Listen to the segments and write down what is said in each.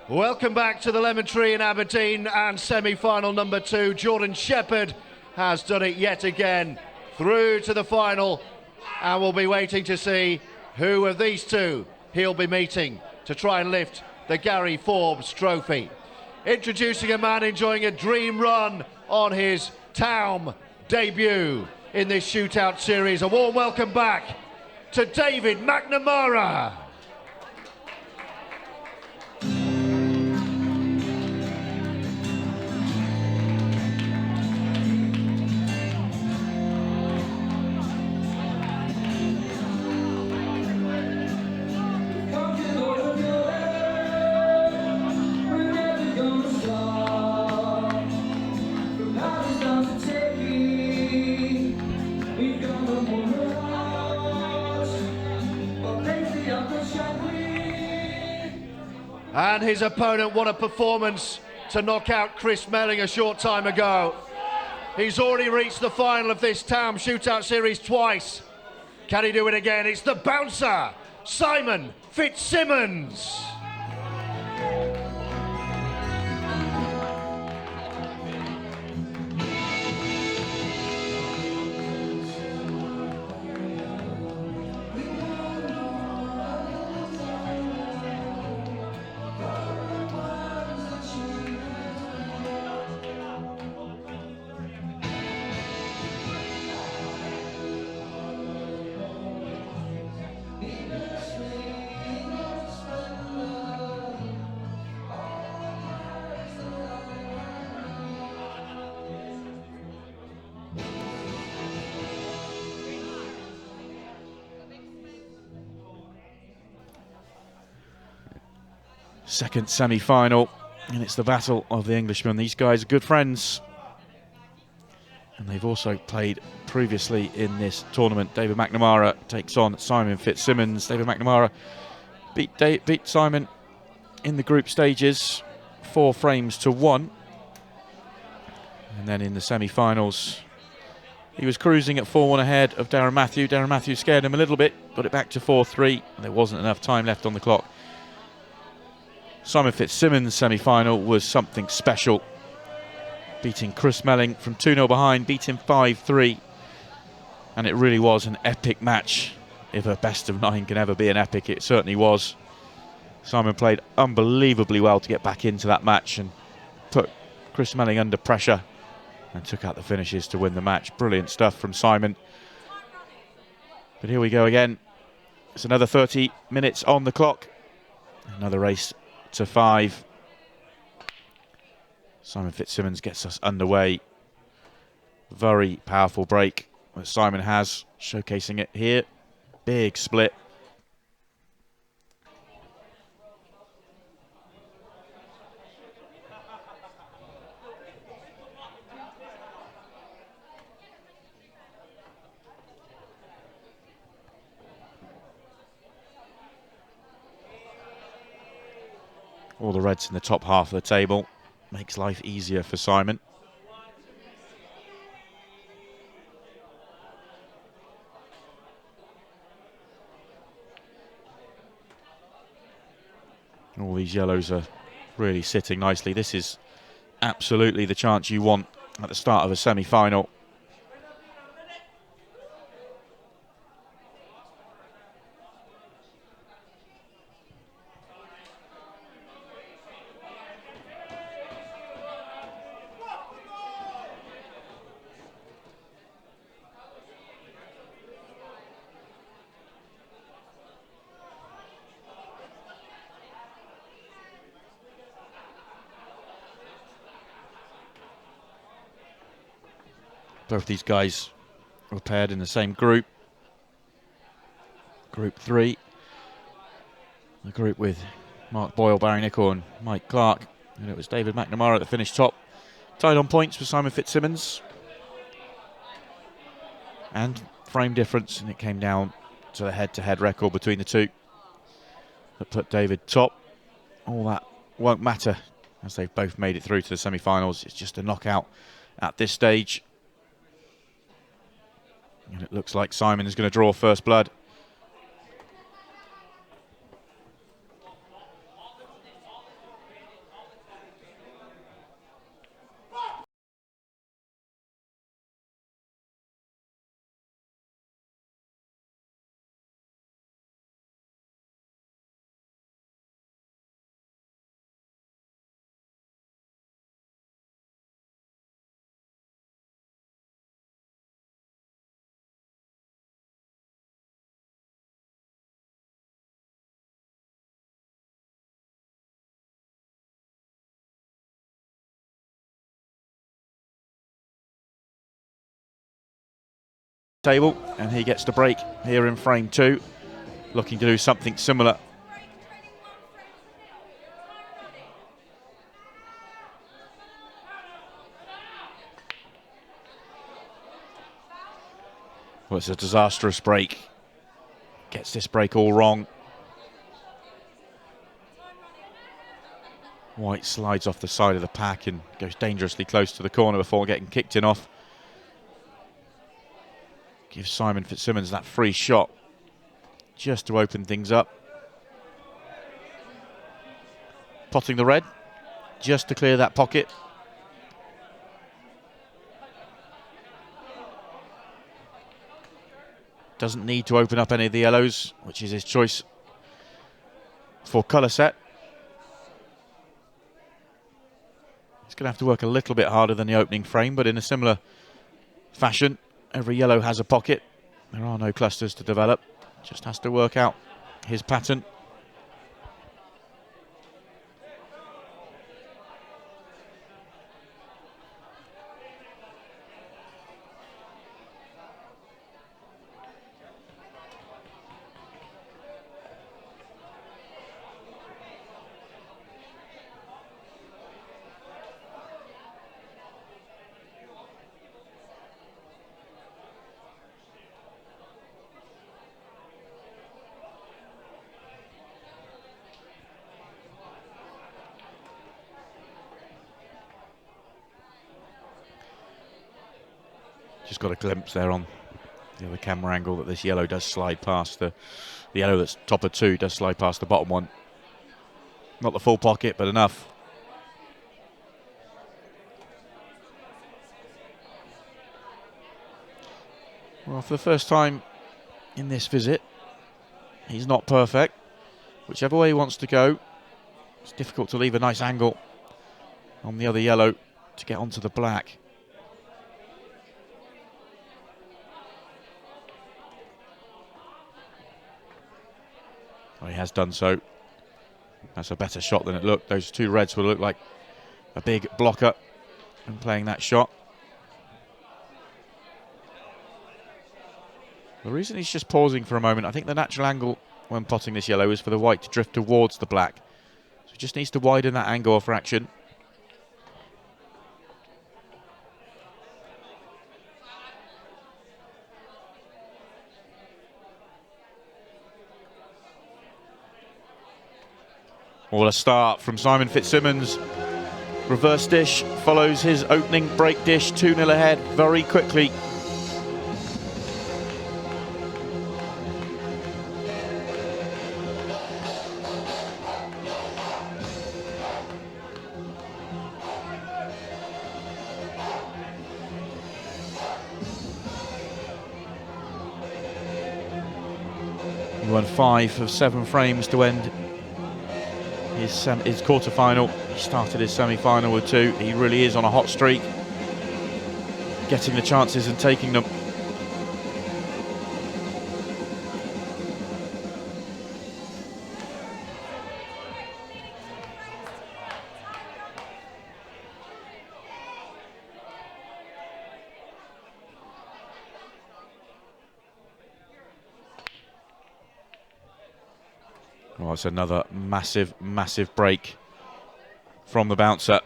Welcome back to the Lemon Tree in Aberdeen and semi-final number 2. Jordan Shepherd has done it yet again, through to the final, and we'll be waiting to see who of these two he'll be meeting to try and lift the Gary Forbes trophy. Introducing a man enjoying a dream run on his Taom debut in this shootout series. A warm welcome back to David McNamara. And his opponent, what a performance to knock out Chris Melling a short time ago. He's already reached the final of this Taom Shootout series twice. Can he do it again? It's the bouncer, Simon Fitzsimmons. Second semi-final, and it's the battle of the Englishmen. These guys are good friends, and they've also played previously in this tournament. David McNamara takes on Simon Fitzsimmons. David McNamara beat Simon in the group stages 4 frames to 1, and then in the semi-finals he was cruising at 4-1 ahead of Darren Matthew. Darren Matthew scared him a little bit, got it back to 4-3, and there wasn't enough time left on the clock. Simon Fitzsimmons' semi-final was something special, beating Chris Melling from 2-0 behind, beat him 5-3, and it really was an epic match. If a best of 9 can ever be an epic, it certainly was. Simon played unbelievably well to get back into that match and put Chris Melling under pressure and took out the finishes to win the match. Brilliant stuff from Simon. But here we go again. It's another 30 minutes on the clock. Another race to 5. Simon Fitzsimmons gets us underway. Very powerful break that Simon has, showcasing it here. Big split. All the reds in the top half of the table. Makes life easier for Simon. All these yellows are really sitting nicely. This is absolutely the chance you want at the start of a semi-final. Both these guys were paired in the same group. Group 3. The group with Mark Boyle, Barry Nichol and Mike Clark. And it was David McNamara that finished top. Tied on points with Simon Fitzsimmons. And frame difference, and it came down to the head-to-head record between the two that put David top. All that won't matter as they've both made it through to the semi-finals. It's just a knockout at this stage. And it looks like Simon is going to draw first blood. table, and he gets the break here in frame 2, looking to do something similar. Well, it's a disastrous break. Gets this break all wrong. White slides off the side of the pack and goes dangerously close to the corner before getting kicked in off. Gives Simon Fitzsimmons that free shot just to open things up. Potting the red just to clear that pocket. Doesn't need to open up any of the yellows, which is his choice for colour set. He's going to have to work a little bit harder than the opening frame, but in a similar fashion, every yellow has a pocket. There are no clusters to develop. Just has to work out his pattern. Just got a glimpse there on the other camera angle that this yellow does slide past the yellow that's top of 2 does slide past the bottom one. Not the full pocket, but enough. Well, for the first time in this visit, he's not perfect. Whichever way he wants to go, it's difficult to leave a nice angle on the other yellow to get onto the black. Well, he has done so. That's a better shot than it looked. Those 2 reds will look like a big blocker in playing that shot. The reason he's just pausing for a moment, I think the natural angle when potting this yellow is for the white to drift towards the black. So he just needs to widen that angle of fraction. Well, a start from Simon Fitzsimmons. Reverse dish follows his opening break dish, 2-0 ahead very quickly. He won 5 of 7 frames to end his quarter-final. He started his semi-final with 2. He really is on a hot streak, getting the chances and taking them. Well, it's another massive, massive break from the bouncer.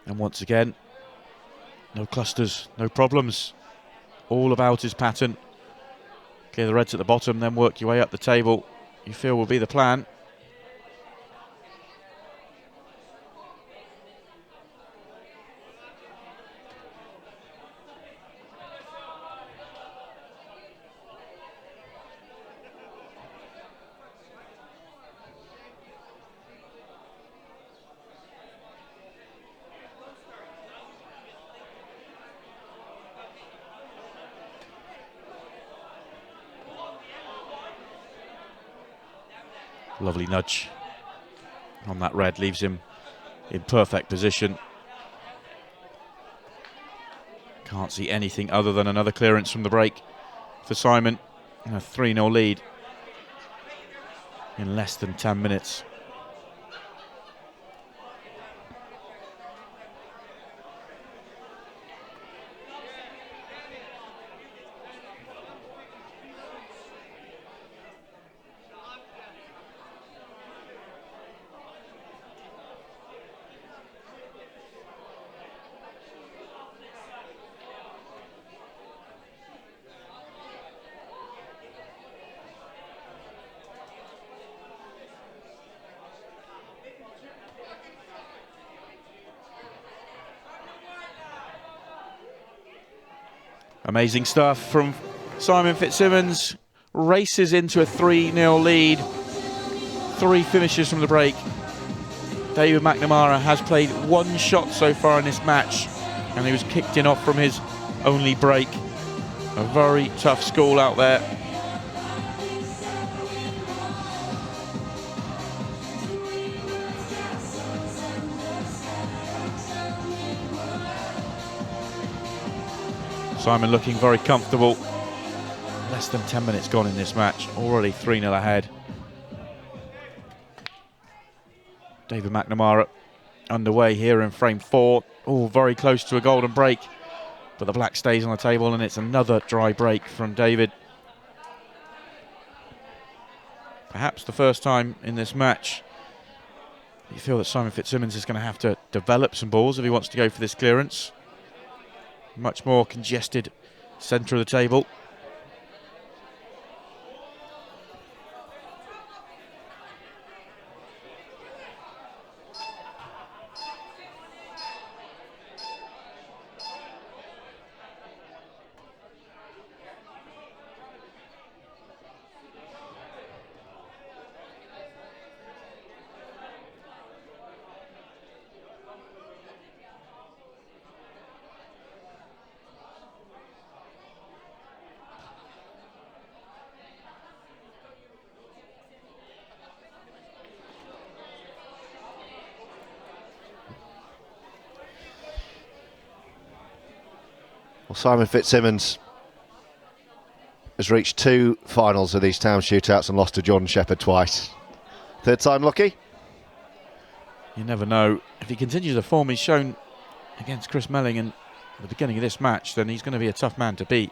And once again, no clusters, no problems. All about his pattern. Clear the reds at the bottom, then work your way up the table. You feel will be the plan. Lovely nudge on that red, leaves him in perfect position. Can't see anything other than another clearance from the break for Simon. A 3-0 lead in less than 10 minutes. Amazing stuff from Simon Fitzsimmons. Races into a 3-0 lead. 3 finishes from the break. David McNamara has played 1 shot so far in this match, and he was kicked in off from his only break. A very tough school out there. Simon looking very comfortable. Less than 10 minutes gone in this match. Already 3-0 ahead. David McNamara underway here in frame 4. Oh, very close to a golden break. But the black stays on the table, and it's another dry break from David. Perhaps the first time in this match you feel that Simon Fitzsimmons is going to have to develop some balls if he wants to go for this clearance. Much more congested centre of the table. Well, Simon Fitzsimmons has reached 2 finals of these Taom Shootouts and lost to Jordan Shepherd twice. Third time lucky? You never know. If he continues the form he's shown against Chris Melling at the beginning of this match, then he's going to be a tough man to beat.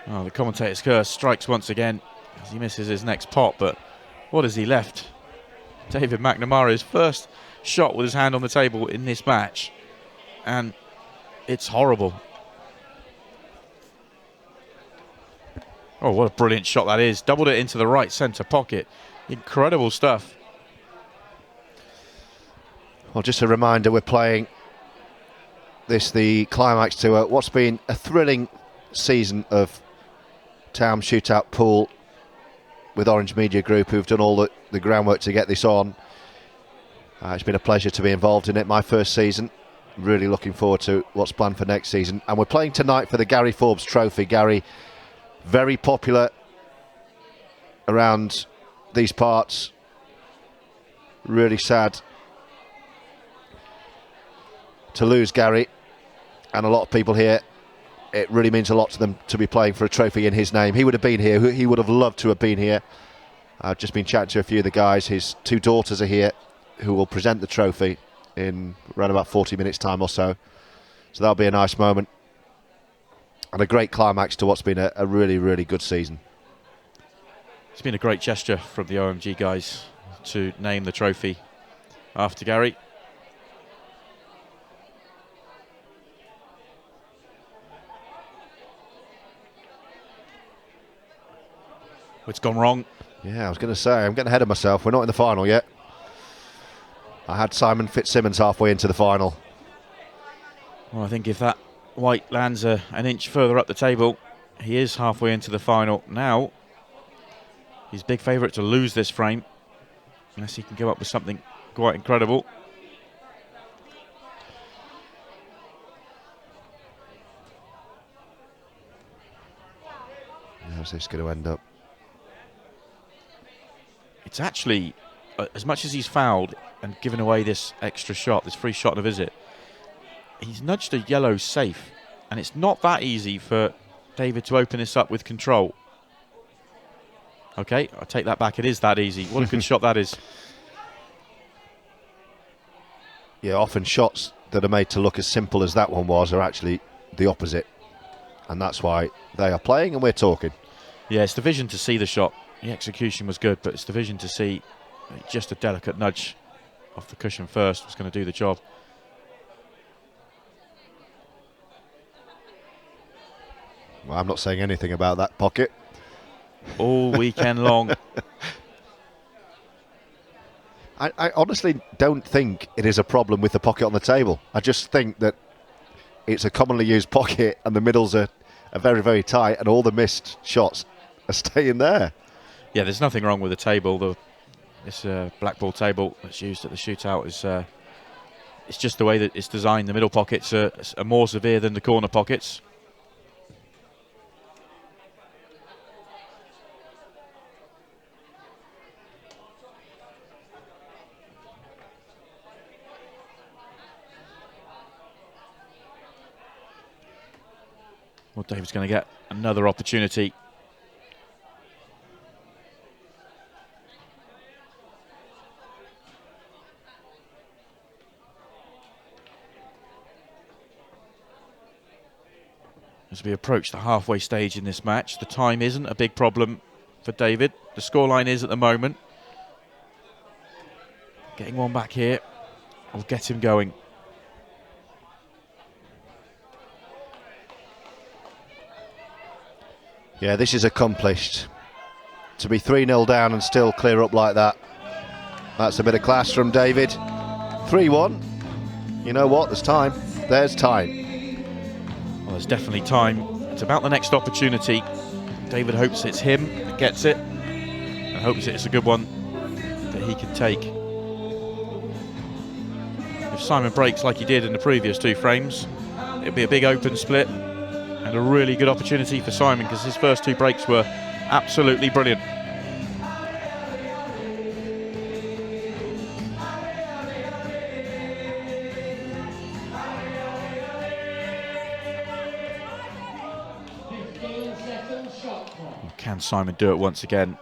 Oh, the commentator's curse strikes once again as he misses his next pot, but what has he left? David McNamara's first shot with his hand on the table in this match, and it's horrible. Oh, what a brilliant shot that is. Doubled it into the right centre pocket. Incredible stuff. Well, just a reminder, we're playing this, the climax to what's been a thrilling season of Taom Shootout Pool with Orange Media Group, who've done all the groundwork to get this on. It's been a pleasure to be involved in it. My first season. Really looking forward to what's planned for next season. And we're playing tonight for the Gary Forbes Trophy. Gary, very popular around these parts. Really sad to lose Gary, and a lot of people here, it really means a lot to them to be playing for a trophy in his name. He would have been here. He would have loved to have been here. I've just been chatting to a few of the guys. His 2 daughters are here who will present the trophy in around about 40 minutes time or so. So that'll be a nice moment and a great climax to what's been a really, really good season. It's been a great gesture from the OMG guys to name the trophy after Gary. It's gone wrong. Yeah, I was going to say, I'm getting ahead of myself. We're not in the final yet. I had Simon Fitzsimmons halfway into the final. Well, I think if that white lands an inch further up the table, he is halfway into the final. Now, he's big favourite to lose this frame, unless he can come up with something quite incredible. How's this going to end up? It's actually, as much as he's fouled and given away this extra shot, this free shot and a visit, he's nudged a yellow safe And it's not that easy for David to open this up with control. Okay, I take that back. It is that easy. What a good shot that is. Yeah, often shots that are made to look as simple as that one was are actually the opposite. And that's why they are playing and we're talking. Yeah, it's the vision to see the shot. The execution was good, but it's the vision to see just a delicate nudge off the cushion first was going to do the job. Well, I'm not saying anything about that pocket. All weekend long. I honestly don't think it is a problem with the pocket on the table. I just think that it's a commonly used pocket and the middles are very, very tight and all the missed shots are staying there. Yeah, there's nothing wrong with the table. This black ball table that's used at the shootout is it's just the way that it's designed. The middle pockets are more severe than the corner pockets. Well, David's going to get another opportunity. As we approach the halfway stage in this match, the time isn't a big problem for David. The scoreline is at the moment. Getting one back here will get him going. Yeah, this is accomplished. To be 3-0 down and still clear up like that. That's a bit of class from David. 3-1. You know what? There's time. There's time. Well, there's definitely time. It's about the next opportunity. David hopes it's him that gets it and hopes it's a good one that he can take. If Simon breaks like he did in the previous two frames, it'll be a big open split and a really good opportunity for Simon because his first two breaks were absolutely brilliant. Can Simon do it once again?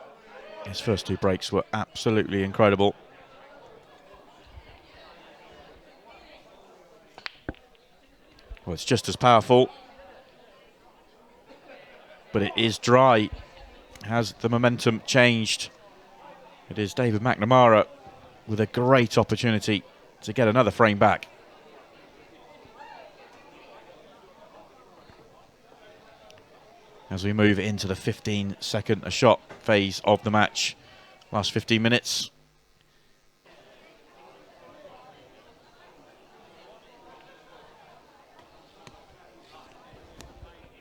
His first two breaks were absolutely incredible. Well, it's just as powerful, but it is dry. Has the momentum changed? It is David McNamara with a great opportunity to get another frame back. As we move into the 15-second a shot phase of the match. Last 15 minutes.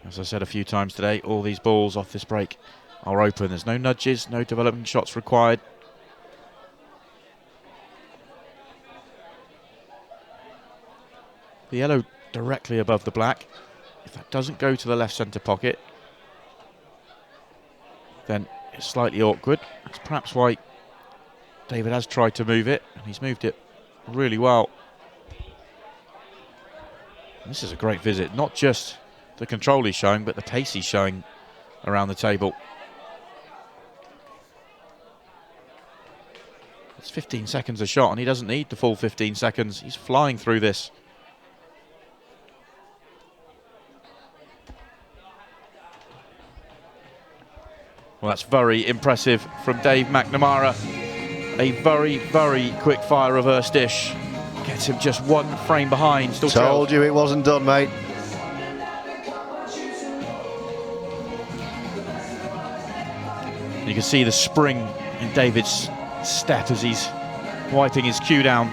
As I said a few times today, all these balls off this break are open. There's no nudges, no development shots required. The yellow directly above the black. If that doesn't go to the left centre pocket, then it's slightly awkward. That's perhaps why David has tried to move it, and he's moved it really well. And this is a great visit, not just the control he's showing, but the pace he's showing around the table. It's 15 seconds a shot, and he doesn't need the full 15 seconds. He's flying through this. Well, that's very impressive from Dave McNamara. A very, very quick fire reverse dish. Gets him just one frame behind. Still told you it wasn't done, mate. You can see the spring in David's step as he's wiping his cue down,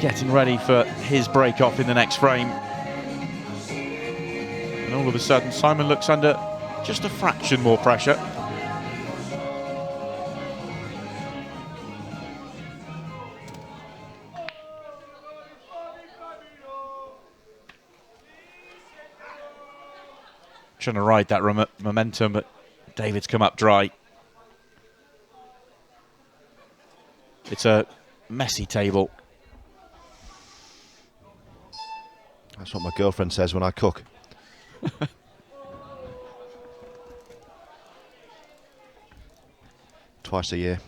getting ready for his break off in the next frame. And all of a sudden, Simon looks under just a fraction more pressure. Trying to ride that momentum, but David's come up dry. It's a messy table. That's what my girlfriend says when I cook. Twice a year.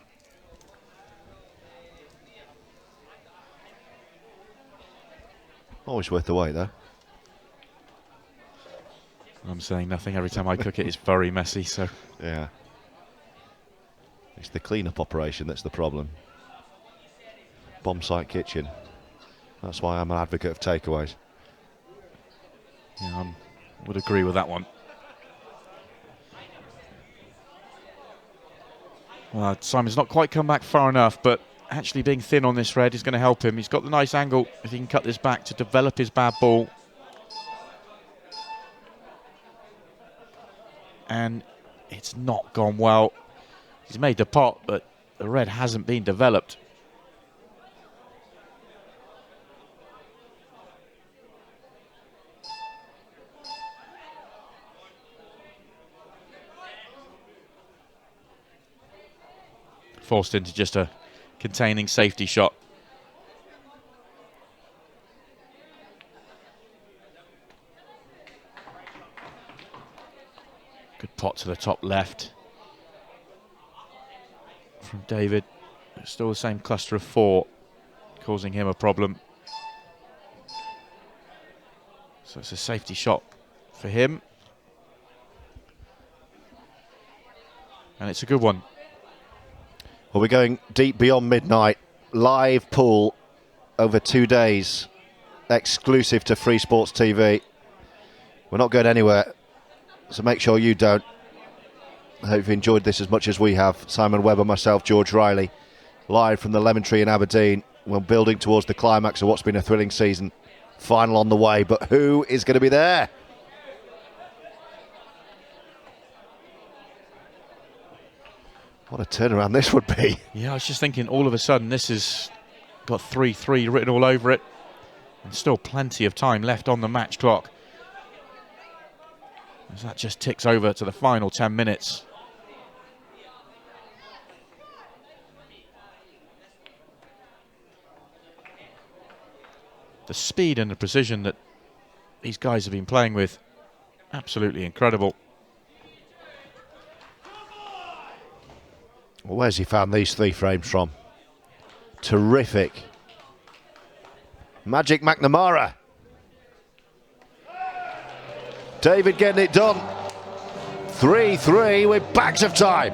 Always worth the wait, though. I'm saying nothing. Every time I cook it, it's very messy, so... Yeah. It's the clean-up operation that's the problem. Bomb site kitchen. That's why I'm an advocate of takeaways. Yeah, I would agree with that one. Well, Simon's not quite come back far enough, but actually being thin on this red is going to help him. He's got the nice angle if he can cut this back to develop his bad ball. And it's not gone well. He's made the pot, but the red hasn't been developed. Forced into just a containing safety shot. Good pot to the top left from David. Still the same cluster of 4, causing him a problem. So it's a safety shot for him. And it's a good one. Well, we're going deep beyond midnight. Live pool over 2 days. Exclusive to Freesports TV. We're not going anywhere, so make sure you don't. I hope you've enjoyed this as much as we have. Simon Webber, myself, George Riley, live from the Lemon Tree in Aberdeen. We're building towards the climax of what's been a thrilling season. Final on the way, but who is going to be there? What a turnaround this would be. Yeah, I was just thinking all of a sudden this has got 3-3 written all over it. And still plenty of time left on the match clock. As that just ticks over to the final 10 minutes. The speed and the precision that these guys have been playing with, absolutely incredible. Well, where's he found these 3 frames from? Terrific. Magic McNamara. David getting it done. 3-3 with bags of time.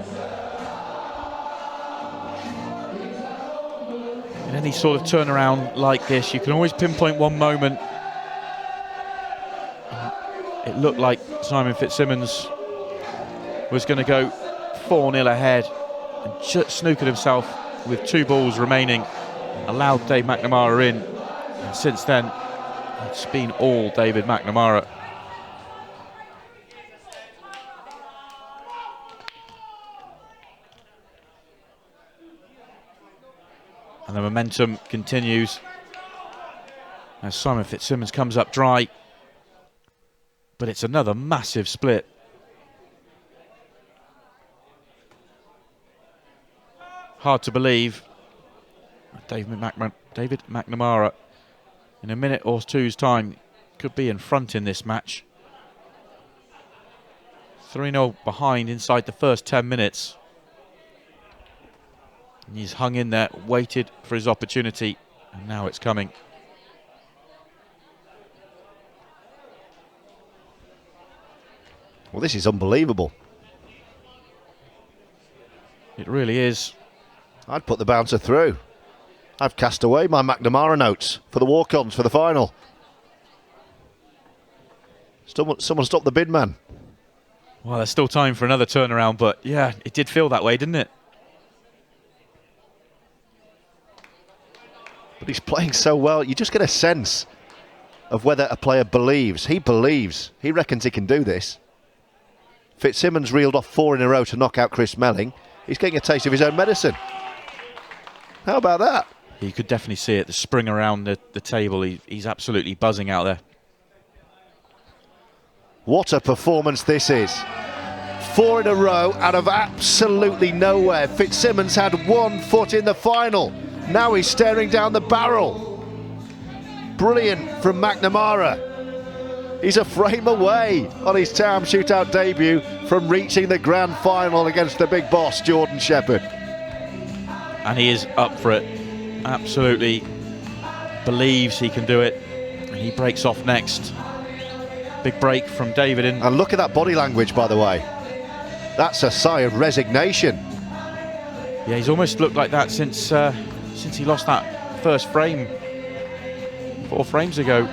In any sort of turnaround like this, you can always pinpoint one moment. It looked like Simon Fitzsimmons was going to go 4-0 ahead and just snookered himself with 2 balls remaining, allowed Dave McNamara in, and since then it's been all David McNamara. And the momentum continues as Simon Fitzsimmons comes up dry, but it's another massive split. Hard to believe David McNamara in a minute or two's time could be in front in this match. 3-0 behind inside the first 10 minutes. And he's hung in there, waited for his opportunity, and now it's coming. Well, this is unbelievable. It really is. I'd put the bouncer through. I've cast away my McNamara notes for the walk-ons for the final. Someone stop the bid man. Well, there's still time for another turnaround, but yeah, it did feel that way, didn't it? But he's playing so well, you just get a sense of whether a player believes. He believes. He reckons he can do this. Fitzsimmons reeled off 4 in a row to knock out Chris Melling. He's getting a taste of his own medicine. How about that? You could definitely see it, the spring around the table. He's absolutely buzzing out there. What a performance this is. 4 in a row out of absolutely nowhere. Fitzsimmons had 1 foot in the final. Now he's staring down the barrel. Brilliant from McNamara. He's a frame away on his Taom Shootout debut from reaching the grand final against the big boss, Jordan Shepherd. And he is up for it. Absolutely believes he can do it. And he breaks off next. Big break from David. And look at that body language, by the way. That's a sigh of resignation. Yeah, he's almost looked like that since he lost that first frame 4 frames ago.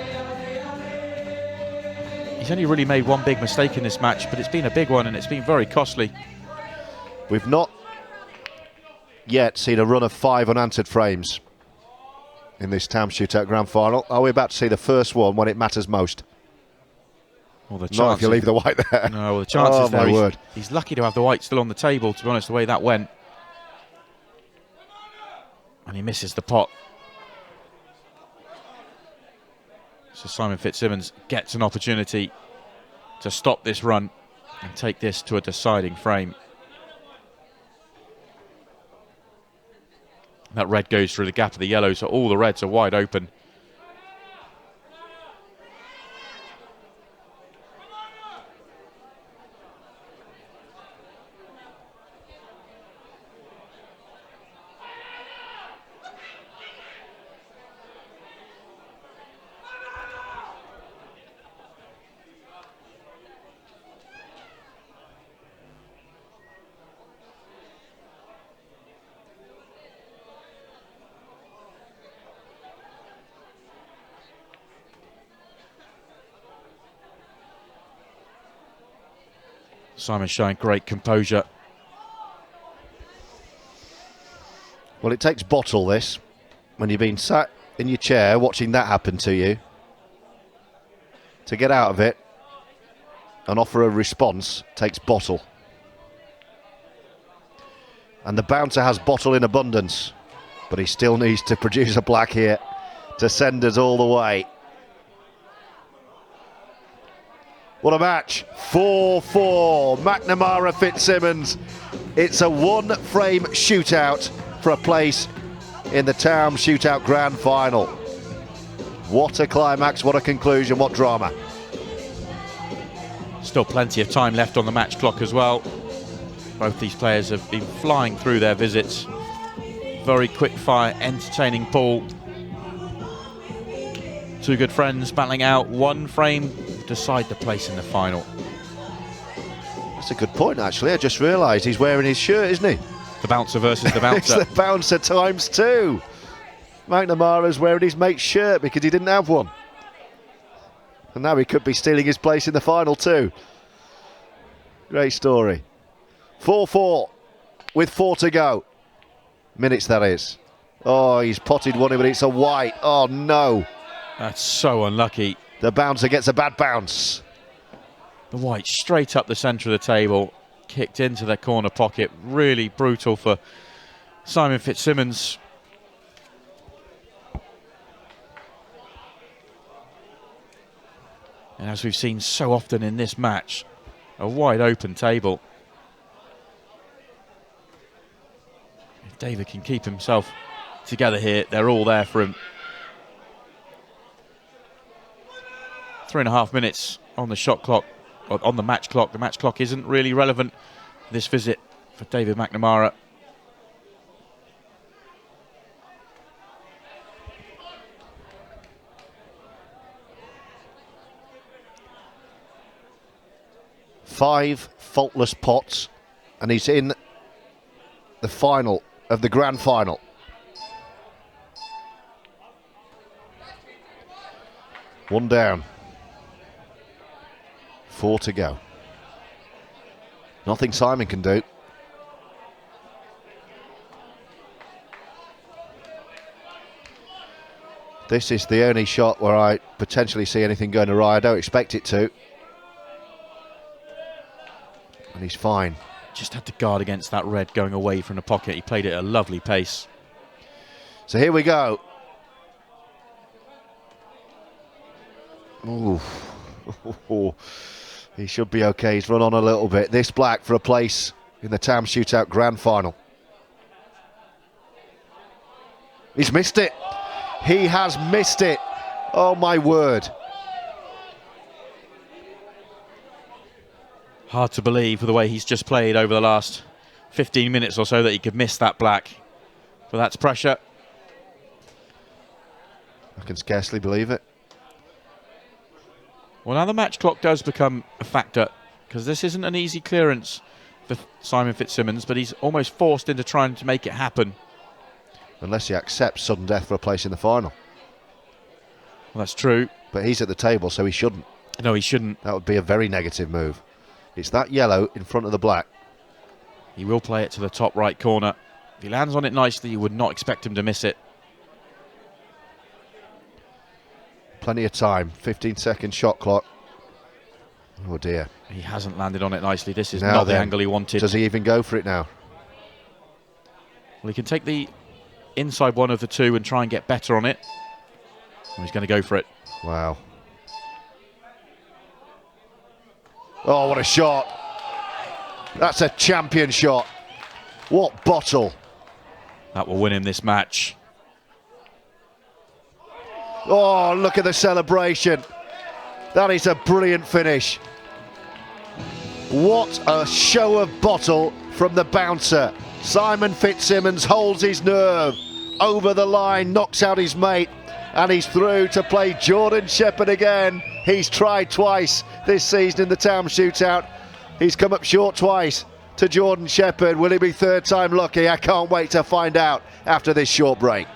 He's only really made one big mistake in this match, but it's been a big one and it's been very costly. We've not yet seen a run of 5 unanswered frames in this Taom Shootout Grand Final. Are we about to see the first one when it matters most? Well, the Not if you leave the white there. No, well, the chances oh, there. My word. He's lucky to have the white still on the table, to be honest, the way that went. And he misses the pot. So Simon Fitzsimmons gets an opportunity to stop this run and take this to a deciding frame. That red goes through the gap of the yellow, so all the reds are wide open. Simon showing great composure. Well, it takes bottle, this, when you've been sat in your chair watching that happen to you, to get out of it and offer a response takes bottle. And the bouncer has bottle in abundance, but he still needs to produce a black here to send us all the way. What a match. 4-4. McNamara Fitzsimmons. It's a 1-frame shootout for a place in the Taom Shootout Grand Final. What a climax, what a conclusion, what drama. Still plenty of time left on the match clock as well. Both these players have been flying through their visits. Very quick fire, entertaining pool. 2 good friends battling out 1 frame, decide the place in the final. That's a good point, actually. I just realised he's wearing his shirt, isn't he? The bouncer versus the bouncer. It's the bouncer times 2. McNamara's wearing his mate's shirt because he didn't have one. And now he could be stealing his place in the final too. Great story. 4-4 with 4 to go. Minutes, that is. Oh, he's potted one, but it's a white. Oh, no. That's so unlucky. The bouncer gets a bad bounce. The white straight up the centre of the table, kicked into their corner pocket. Really brutal for Simon Fitzsimmons. And as we've seen so often in this match, a wide open table. If David can keep himself together here, they're all there for him. 3.5 minutes on the shot clock, or on the match clock. The match clock isn't really relevant this visit for David McNamara. Five faultless pots, and he's in the final of the grand final. One down. 4 to go. Nothing Simon can do. This is the only shot where I potentially see anything going awry. I don't expect it to. And he's fine. Just had to guard against that red going away from the pocket. He played it at a lovely pace. So here we go. Ooh. He should be okay. He's run on a little bit. This black for a place in the Taom Shootout Grand Final. He's missed it. He has missed it. Oh, my word. Hard to believe with the way he's just played over the last 15 minutes or so that he could miss that black. But that's pressure. I can scarcely believe it. Well, now the match clock does become a factor, because this isn't an easy clearance for Simon Fitzsimmons, but he's almost forced into trying to make it happen. Unless he accepts sudden death for a place in the final. Well, that's true. But he's at the table, so he shouldn't. No, he shouldn't. That would be a very negative move. It's that yellow in front of the black. He will play it to the top right corner. If he lands on it nicely, you would not expect him to miss it. Plenty of time. 15-second shot clock. Oh dear. He hasn't landed on it nicely. This is Now not the then, angle he wanted. Does he even go for it now? Well, he can take the inside one of the two and try and get better on it. Oh, he's going to go for it. Wow. Oh, what a shot. That's a champion shot. What bottle. That will win him this match. Oh, look at the celebration. That is a brilliant finish. What a show of bottle from the bouncer. Simon Fitzsimmons holds his nerve. Over the line, knocks out his mate, and he's through to play Jordan Shepherd again. He's tried twice this season in the Taom Shootout. He's come up short twice to Jordan Shepherd. Will he be third time lucky? I can't wait to find out after this short break.